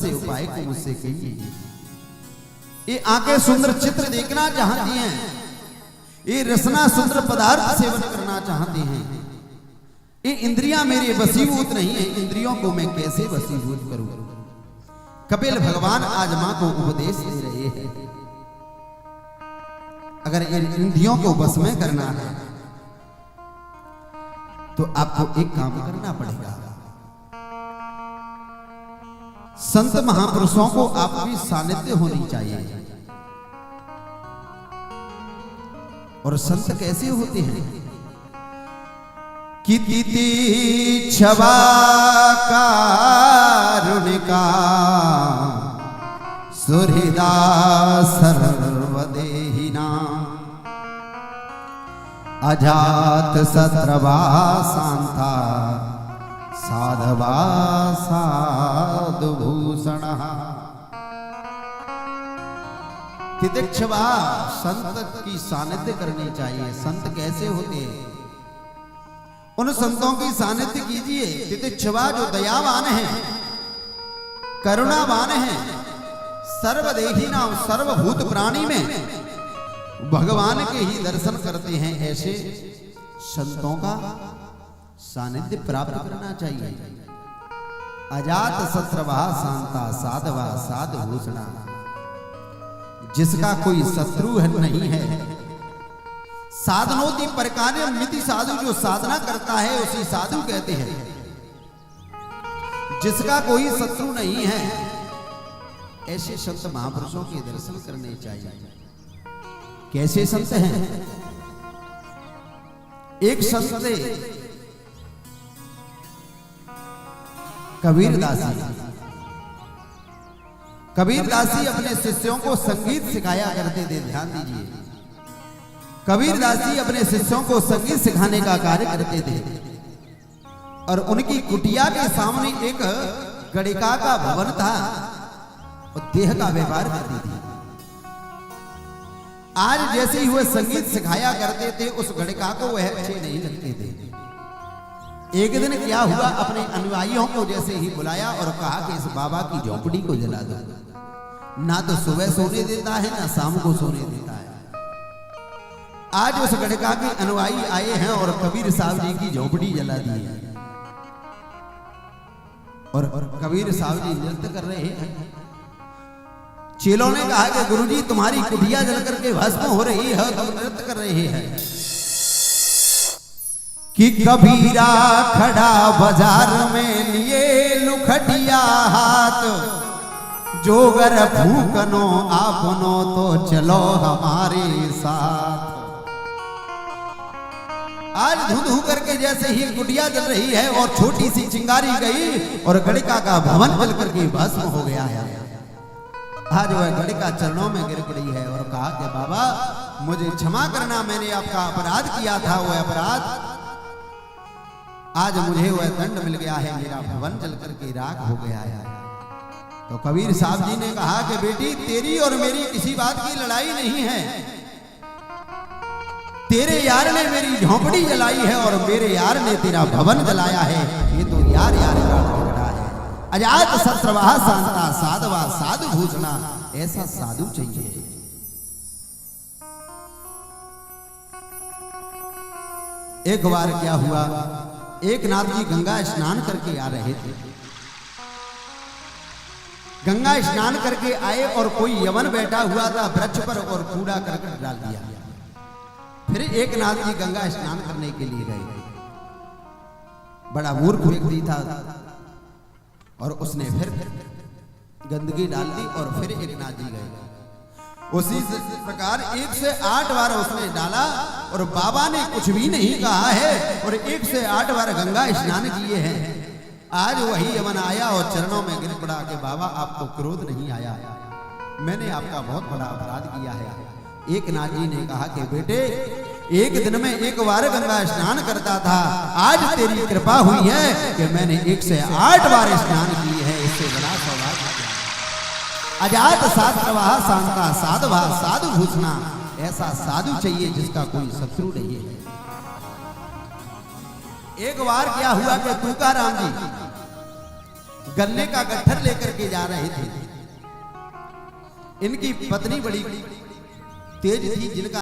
से उपाय को मुझसे कहिए। ये आंखें सुंदर चित्र देखना चाहती हैं, ये रसना सुंदर पदार्थ सेवन करना चाहती हैं, ये इंद्रियां मेरे वशीभूत नहीं है, इंद्रियों को मैं कैसे वशीभूत करूं। कपिल भगवान आज मां को उपदेश दे रहे हैं, अगर इन इंद्रियों को वश में करना है तो आपको एक काम करना पड़ेगा। संत महापुरुषों को आपकी सानिध्य होनी चाहिए। और संत कैसे होते हैं कि तिथि छवा कारुणिका सुहृदा सर्वदेहिना अजात सत्रवा शांता साधवा साधुभूषण। तितिक्षवा संत की सानिध्य करनी चाहिए। संत कैसे होते हैं, उन संतों की सानिध्य कीजिए। तितिक्षवा जो दयावान है, करुणावान है, सर्वदेही नाम सर्वभूत प्राणी में भगवान के ही दर्शन करते हैं, ऐसे संतों का सानिध्य प्राप्त करना चाहिए। अजात शत्रवा शांता साधवा साधुभूषणा, जिसका कोई शत्रु नहीं है। साधनोति परकार्य मिति साधु, जो साधना करता है उसी साधु कहते हैं। जिसका कोई शत्रु नहीं है, ऐसे संत महापुरुषों के दर्शन करने चाहिए। कैसे संत हैं? एक संत थे कबीरदासी। कबीरदासी अपने शिष्यों को संगीत सिखाया करते थे। ध्यान दीजिए, कबीरदासी अपने शिष्यों को संगीत सिखाने का कार्य करते थे और उनकी कुटिया के सामने एक गणिका का भवन था और देह का व्यापार करती थी। आज जैसे ही वह संगीत सिखाया करते थे, उस गणिका को वह अच्छे नहीं लगते थे। एक दिन क्या हुआ, अपने अनुयायियों को जैसे ही बुलाया और कहा कि इस बाबा की झोपड़ी को जला दो। ना तो सुबह सोने देता है, ना शाम को सोने देता है। आज उस गणिका के अनुयायी आए हैं और कबीर साहब जी की झोपड़ी जला दी है और कबीर साहब जी नृत्य कर रहे हैं। चेलों ने कहा कि गुरुजी तुम्हारी कुटिया जल करके भस्म हो रही है, तुम नृत्य कर रहे हैं। कि कबीरा खड़ा बाजार में लिए लुखटिया हाथ, जोगर फूकनो आपनो तो चलो हमारे साथ। आज धू धू करके जैसे ही कुटिया जल रही है और छोटी सी चिंगारी गई और गणिका का भवन जल करके भस्म हो गया है। आज वह गणिका चरणों में गिर पड़ी है और कहा कि बाबा मुझे क्षमा करना, मैंने आपका अपराध किया था, वह अपराध आज मुझे वह दंड मिल गया है, मेरा भवन जल करके राख हो गया है। तो कबीर साहब जी ने कहा कि बेटी तेरी और मेरी किसी बात की लड़ाई नहीं है। तेरे यार ने मेरी झोंपड़ी जलाई है और मेरे यार ने तेरा भवन जलाया है। ये तो यार यार का झगड़ा है। अजात शत्रवा शांता साधवा साधुभूषणा, ऐसा साधु चाहिए। एक बार क्या हुआ, एक नाथ जी गंगा स्नान करके आ रहे थे। गंगा स्नान करके आए और कोई यवन बैठा हुआ था वृक्ष पर और कूड़ा करकट डाल दिया। फिर एक नाथ जी गंगा स्नान करने के लिए गए। बड़ा मूर्ख व्यक्ति था और उसने फिर गंदगी डाल दी और फिर एक नाथ जी गए। उसी प्रकार 1 से 8 बार उसने डाला और बाबा ने कुछ भी नहीं कहा है और 1 से 8 बार गंगा स्नान किए हैं। आज वही यमन आया और चरणों में गिर पड़ा कि बाबा आपको क्रोध नहीं आया, मैंने आपका बहुत बड़ा अपराध किया है। एक नाथ जी ने कहा कि बेटे एक दिन में 1 बार गंगा स्नान करता था, आज तेरी कृपा हुई है कि मैंने 1 से 8 बार स्नान किए हैं, इससे बड़ा सौभाग्य। अजात शास्त्रवा शांता साधवा साधुभूषणा, ऐसा साधु चाहिए जिसका कोई शत्रु नहीं है। एक बार क्या हुआ कि तुकाराम जी गन्ने का गट्ठर लेकर के जा रहे थे। इनकी पत्नी बड़ी तेज थी, जिनका